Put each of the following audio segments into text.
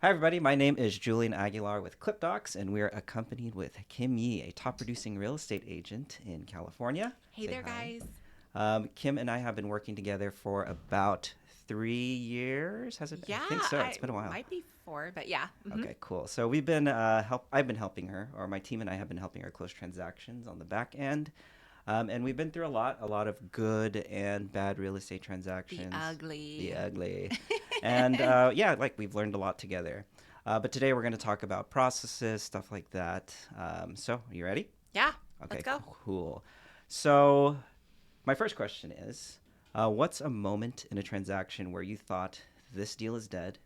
Hi, everybody. My name is Julian Aguilar with ClipDocs, and we are accompanied with Kim Yi, a top producing real estate agent in California. Hey Say there, hi. guys. Kim and I have been working together for about 3 years. Has it? I Yeah, think so. It's I been a while. might be four, but yeah. Okay, cool. So we've been I've been helping her, or my team and I have been helping her close transactions on the back end, and we've been through a lot of good and bad real estate The transactions. The ugly. ugly, and yeah, like we've learned a lot together. But today we're going to talk about processes, stuff like that. So, you ready? Yeah, let's Okay, go. cool. So, my first question is, what's a moment in a transaction where you thought this deal is dead,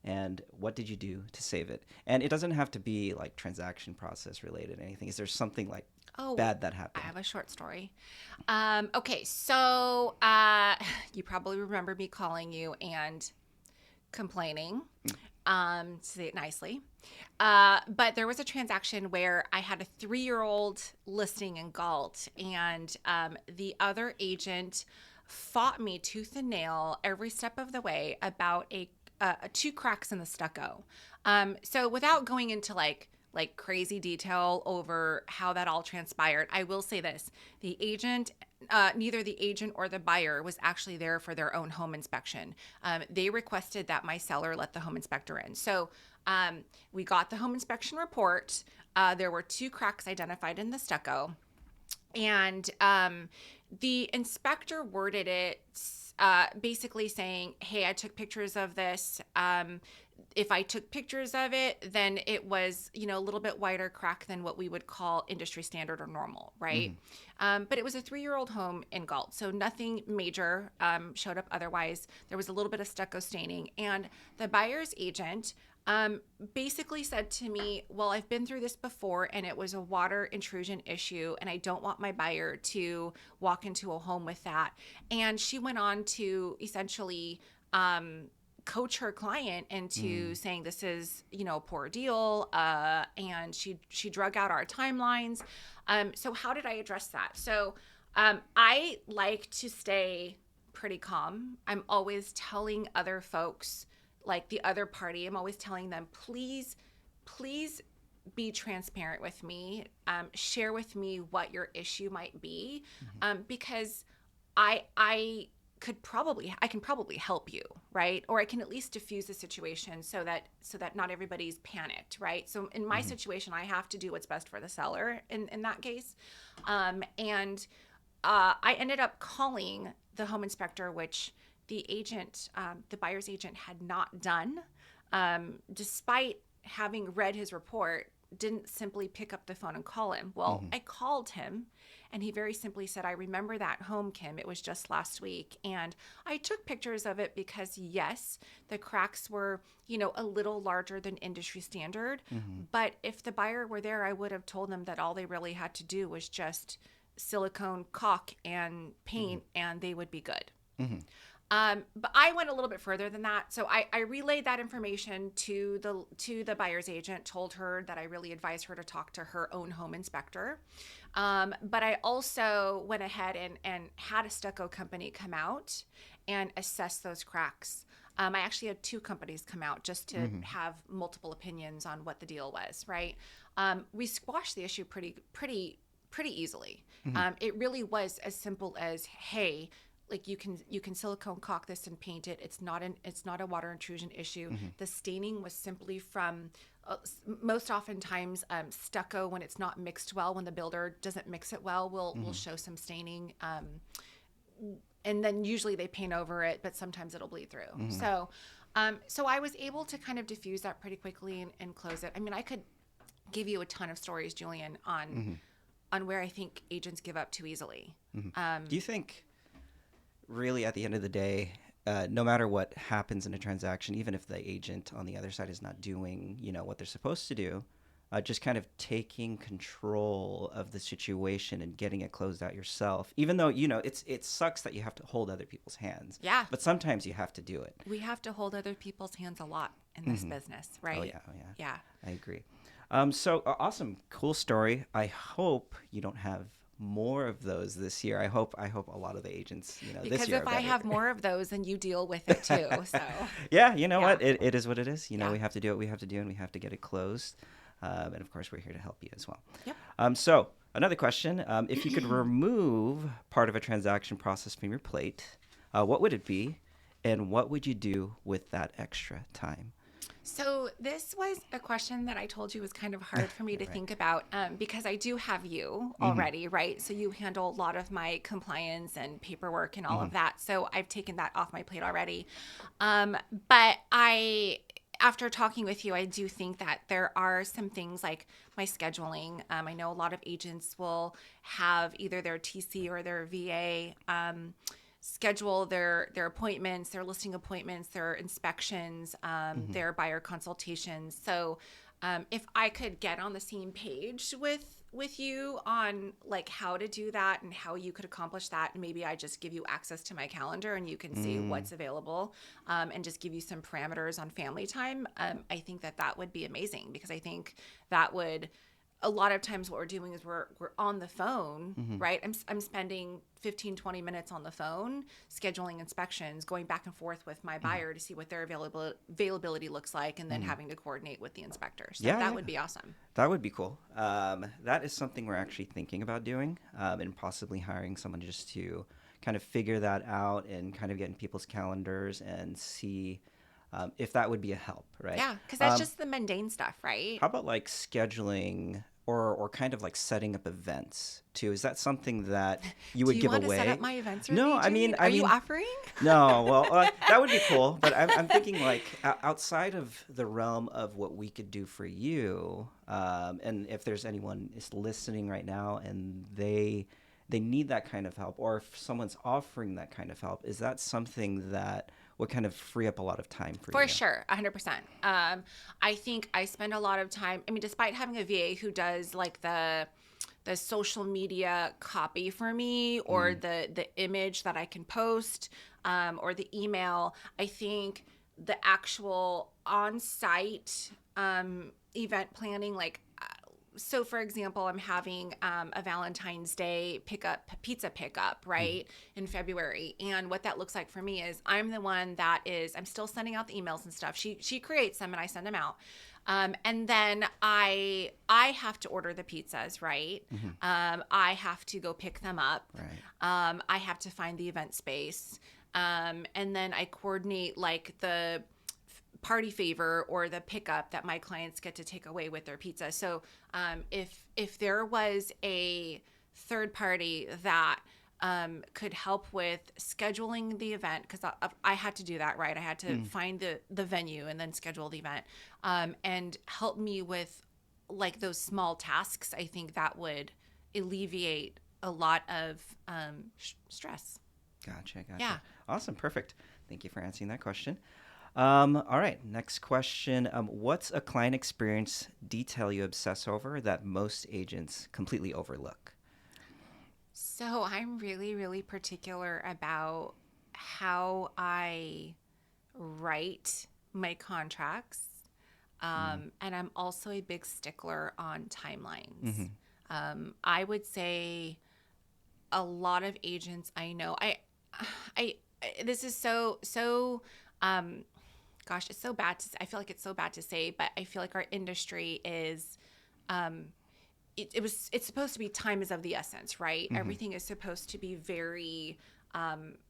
and what did you do to save it? And it doesn't have to be like transaction process related or anything. Is there something like Oh, bad that I happened? have a short story. Okay, you probably remember me calling you and complaining, to say it nicely. But there was a transaction where I had a 3-year-old listing in Galt, and the other agent fought me tooth and nail every step of the way about two cracks in the stucco. So without going into like crazy detail over how that all transpired, I will say this: neither the agent or the buyer was actually there for their own home inspection. They requested that my seller let the home inspector in. So we got the home inspection report. There were two cracks identified in the stucco, and the inspector worded it basically saying, "Hey, I took pictures of this. If I took pictures of it, then it was, a little bit wider crack than what we would call industry standard or normal, right?" Hmm. But it was a 3-year-old home in Galt, so nothing major showed up otherwise. There was a little bit of stucco staining, and the buyer's agent basically said to me, "Well, I've been through this before, and it was a water intrusion issue, and I don't want my buyer to walk into a home with that." And she went on to essentially coach her client into Mm. saying this is, a poor deal, and she drug out our timelines. So how did I address that? So I like to stay pretty calm. I'm always telling other folks, like the other party, I'm always telling them, please be transparent with me. Share with me what your issue might be, Mhm. because I can probably help you, right? Or I can at least diffuse the situation so that not everybody's panicked, right? So in my Mhm. situation, I have to do what's best for the seller in that case. And I ended up calling the home inspector, which the buyer's agent, had not done, despite having read his report. Didn't simply pick up the phone and call him. Well, Mhm. I called him, and he very simply said, "I remember that home, Kim. It was just last week, and I took pictures of it because, yes, the cracks were, a little larger than industry standard. Mhm. But if the buyer were there, I would have told them that all they really had to do was just silicone caulk and Mhm. paint, and they would be good." Mhm. But I went a little bit further than that. So I relayed that information to the buyer's agent, told her that I really advised her to talk to her own home inspector. But I also went ahead and had a stucco company come out and assess those cracks. I actually had two companies come out just to Mhm. have multiple opinions on what the deal was. Right? We squashed the issue pretty easily. Mhm. It really was as simple as, "Hey, like you can silicone caulk this and paint it. It's not a water intrusion issue." Mhm. The staining was simply from most oftentimes stucco, when it's not mixed well, when the builder doesn't mix it well, will Mhm. show some staining, and then usually they paint over it, but sometimes it'll bleed through. Mhm. So I was able to kind of diffuse that pretty quickly and close it. I mean, I could give you a ton of stories, Julian, on Mhm. where I think agents give up too easily. Mhm. Do um, you think really at the end of the day, no matter what happens in a transaction, even if the agent on the other side is not doing, what they're supposed to do, just kind of taking control of the situation and getting it closed out yourself, even though it sucks that you have to hold other people's hands, yeah, but sometimes you have to do it. we have to hold other people's hands a lot in this Hmm. business, Oh right? yeah, oh yeah, Yeah. I agree. So awesome, cool story. I hope you don't have more of those this year. I hope a lot of the agents, this Because year if are I better. have more of those, then you deal with it too. So, Yeah, you know yeah, what? It is what it is. yeah. We have to do what we have to do, and we have to get it closed. And of course, we're here to help you as well. Yep. So another question: if you could remove part of a transaction process from your plate, what would it be, and what would you do with that extra time? So this was a question that I told you was kind of hard for me to Right. think about because I do have you Mm-hmm. already, right? So you handle a lot of my compliance and paperwork and all Mm-hmm. of that. So I've taken that off my plate already. But after talking with you, I do think that there are some things like my scheduling. I know a lot of agents will have either their TC or their VA. Schedule their appointments, their listing appointments, their inspections, Mm-hmm. their buyer consultations. So if I could get on the same page with you on like how to do that and how you could accomplish that, and maybe I just give you access to my calendar and you can see Mm. what's available, and just give you some parameters on family time. I think that that would be amazing because I think that would a lot of times what we're doing is we're on the phone, Mm-hmm. right? I'm spending 15-20 minutes on the phone scheduling inspections, going back and forth with my Mm-hmm. buyer to see what their availability looks like, and then Mm-hmm. having to coordinate with the inspector. So Yeah, that yeah. would be awesome. That would be cool. That is something we're actually thinking about doing, and possibly hiring someone just to kind of figure that out and kind of get in people's calendars and see if that would be a help, right? Yeah, because that's Um, just the mundane stuff, right? how about like scheduling or kind of like setting up events too? Is that something that you Do would you give want to set up away? my events with No, me, I mean, Julian? Are you offering? no. Well, that would be cool, but I'm thinking like outside of the realm of what we could do for you, and if there's anyone is listening right now and they need that kind of help, or if someone's offering that kind of help, is that something that would kind of free up a lot of time for For you? sure, 100%. I think I spend a lot of time. I mean, despite having a VA who does like the social media copy for me, or Mm, the image that I can post, or the email, I think the actual on site event planning, like so for example, I'm having a Valentine's Day pizza pickup, mm, right, in February. And what that looks like for me is I'm the one that is, I'm still sending out the emails and stuff. She creates them and I send them out. And then I have to order the pizzas, right? mm-hmm. I have to go pick them up. Right. I have to find the event space. And then I coordinate like the party favor or the pickup that my clients get to take away with their pizza. So if there was a third party that could help with scheduling the event, because I had to do that, right? I had to Mm. find the venue and then schedule the event, and help me with like those small tasks. I think that would alleviate a lot of stress. Gotcha, Yeah. gotcha. Awesome, perfect. Thank you for answering that question. All right, next question. What's a client experience detail you obsess over that most agents completely overlook? So I'm really, really particular about how I write my contracts. Mm. And I'm also a big stickler on timelines. Mm-hmm. I would say a lot of agents I know, I, this is um, gosh, it's so bad to, I feel like it's so bad to say, but I feel like our industry is, um, it's supposed to be time is of the essence, right? Mm-hmm. Everything is supposed to be very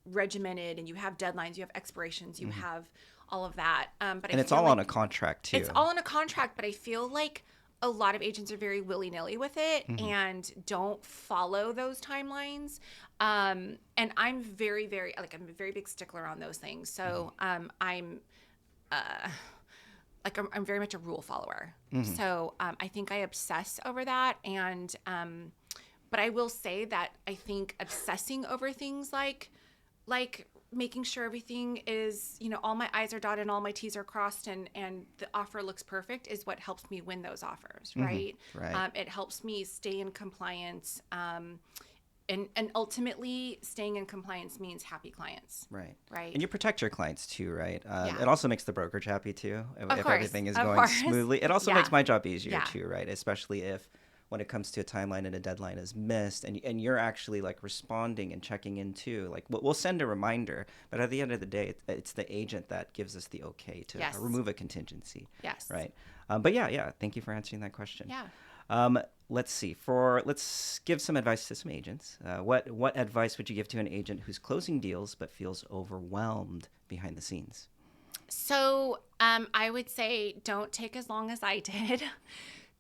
regimented, and you have deadlines, you have expirations, you Mm-hmm. have all of that. But I And it's feel all on a like contract too. it's all in a contract, but I feel like a lot of agents are very willy-nilly with it Mm-hmm. and don't follow those timelines. And I'm very, very, like, I'm a very big stickler on those things. So I'm uh, like I'm very much a rule follower. Mm-hmm. So I think I obsess over that. And but I will say that I think obsessing over things like making sure everything is, all my I's are dotted and all my T's are crossed, and the offer looks perfect is what helps me win those offers, Mm-hmm. right? Right. It helps me stay in compliance. And ultimately, staying in compliance means happy clients, Right. right? And you protect your clients too, right? Yeah. It also makes the brokerage happy too. Of If course. everything is Of going course. smoothly, it also Yeah. makes my job easier Yeah. too, right? Especially if when it comes to a timeline and a deadline is missed, and you're actually like responding and checking in too. Like we'll send a reminder, but at the end of the day, it's the agent that gives us the okay to Yes. remove a contingency. Yes. Right. But yeah. Thank you for answering that question. Yeah. Let's see. Let's give some advice to some agents. What advice would you give to an agent who's closing deals but feels overwhelmed behind the scenes? So I would say don't take as long as I did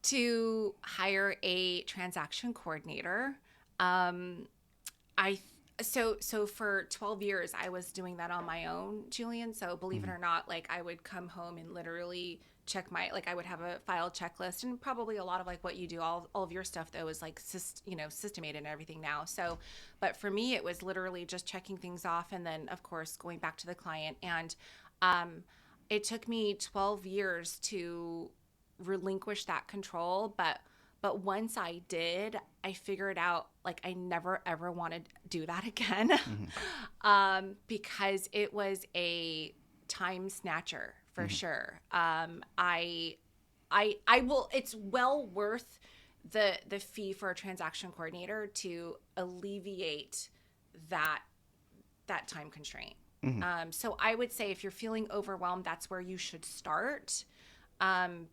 to hire a transaction coordinator. I so for 12 years I was doing that on my own, Julian. So believe it or not, like I would come home and literally check I would have a file checklist, and probably a lot of like what you do, all of your stuff though is like systemated and everything now. So, but for me, it was literally just checking things off, and then of course going back to the client. And it took me 12 years to relinquish that control, but once I did, I figured out like I never ever want to do that again. Because it was a time snatcher for sure. I will. It's well worth the fee for a transaction coordinator to alleviate that time constraint. So I would say if you're feeling overwhelmed, that's where you should start,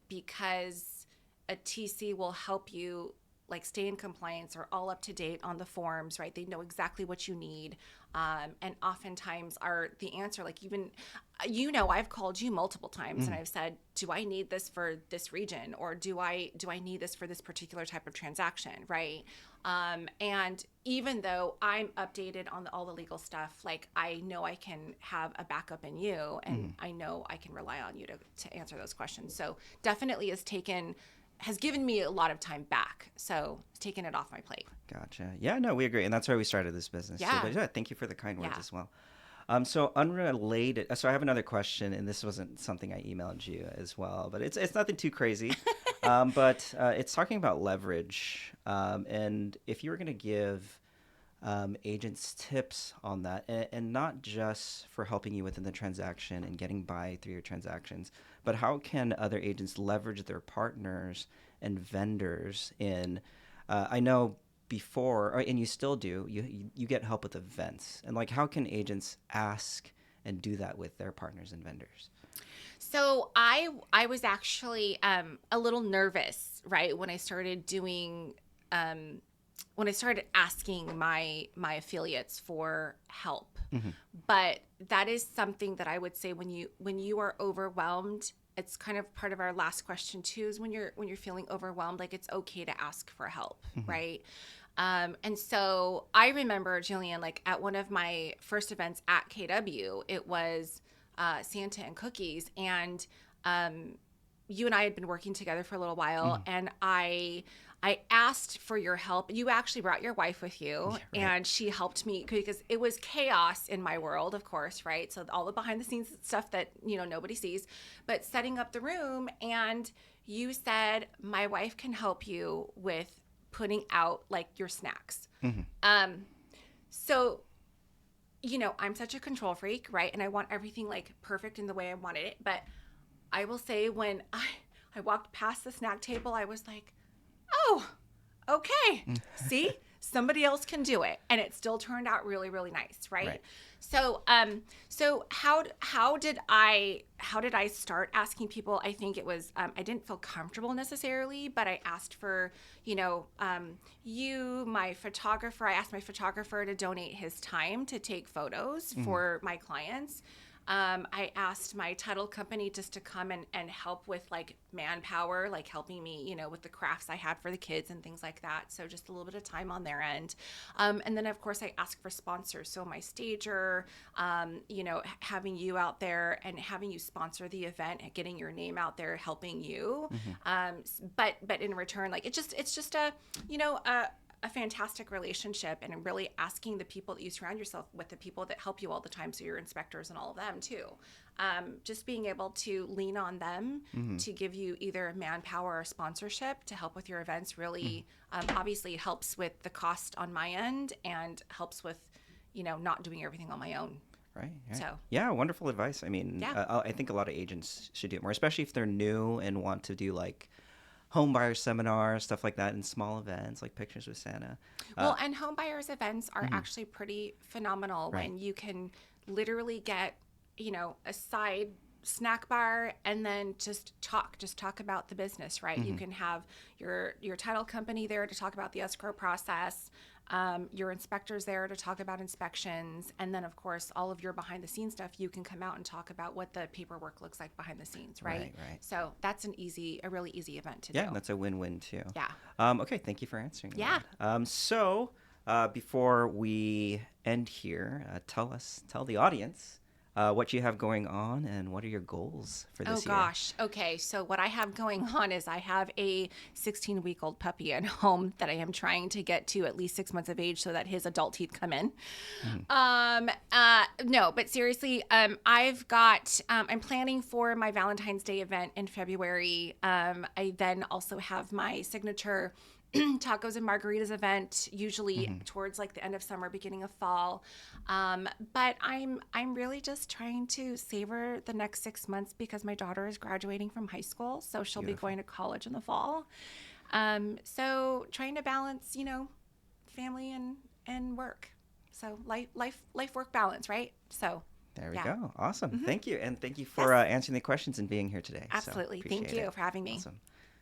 because a TC will help you like stay in compliance or all up to date on the forms, right? They know exactly what you need. And oftentimes are the answer, like even, I've called you multiple times and I've said, do I need this for this region? Or do I need this for this particular type of transaction? Right. And even though I'm updated on all the legal stuff, like I know I can have a backup in you, and I know I can rely on you to answer those questions. So definitely has given me a lot of time back. So it's taken it off my plate. Gotcha. Yeah, no, we agree. And that's why we started this business. Yeah. So, but yeah, thank you for the kind words Yeah. as well. So unrelated. So I have another question, and this wasn't something I emailed you as well, but it's nothing too crazy. But it's talking about leverage. And if you were going to give agents tips on that, and not just for helping you within the transaction and getting by through your transactions, but how can other agents leverage their partners and vendors in, I know before, and you still do, you get help with events, and like how can agents ask and do that with their partners and vendors? So I was actually a little nervous, right, when I started doing when I started asking my affiliates for help. But that is something that I would say when you are overwhelmed, it's kind of part of our last question too, is when you're feeling overwhelmed, like it's okay to ask for help, right? And so I remember, Julian, like at one of my first events at KW, it was Santa and Cookies, and you and I had been working together for a little while, and I asked for your help. You actually brought your wife with you, right. and she helped me because it was chaos in my world, of course, right? So all the behind the scenes stuff that, nobody sees, but setting up the room. And you said, my wife can help you with putting out like your snacks. So, I'm such a control freak, right? And I want everything like perfect in the way I wanted it. But I will say when I walked past the snack table, I was like, oh, okay. See, somebody else can do it, and it still turned out really, really nice, right? So, so how did I start asking people? I think it was I didn't feel comfortable necessarily, but I asked for my photographer. I asked my photographer to donate his time to take photos for my clients. I asked my title company just to come and help with like manpower, like helping me, with the crafts I had for the kids and things like that. So just a little bit of time on their end. And then of course I asked for sponsors. So my stager, having you out there and having you sponsor the event and getting your name out there, helping you. But in return, like it's just a fantastic relationship, and really asking the people that you surround yourself with, the people that help you all the time, so your inspectors and all of them too, just being able to lean on them to give you either manpower or sponsorship to help with your events really obviously helps with the cost on my end, and helps with not doing everything on my own. Right. So yeah, wonderful advice. I mean, I think a lot of agents should do it more, especially if they're new and want to do like home buyer seminars, stuff like that, and small events like Pictures with Santa. Well, and home buyers events are mhm. actually pretty phenomenal Right. when you can literally get, a side snack bar and then just talk about the business, right? You Mhm. can have your title company there to talk about the escrow process, your inspectors there to talk about inspections, and then of course all of your behind the scenes stuff. You can come out and talk about what the paperwork looks like behind the scenes, right? Right, right. So that's a really easy event to Yeah, do. that's a win-win too. Yeah. Okay, thank you for answering Yeah. that. Before we end here, tell the audience what you have going on and what are your goals for Oh this year. gosh. Okay. So what I have going on is I have a 16-week-old puppy at home that I am trying to get to at least 6 months of age so that his adult teeth come in. Mhm. No, but seriously, I'm planning for my Valentine's Day event in February. I then also have my signature tacos and margaritas event, usually Mhm. towards like the end of summer, beginning of fall. But I'm really just trying to savor the next 6 months because my daughter is graduating from high school, so she'll be Beautiful. going to college in the fall. So trying to balance, family and work. So life work balance, right? So There we yeah, go. Awesome. Thank you. And thank you yes, for answering the questions and being here today. So absolutely. Thank appreciate you it. for having me. Awesome.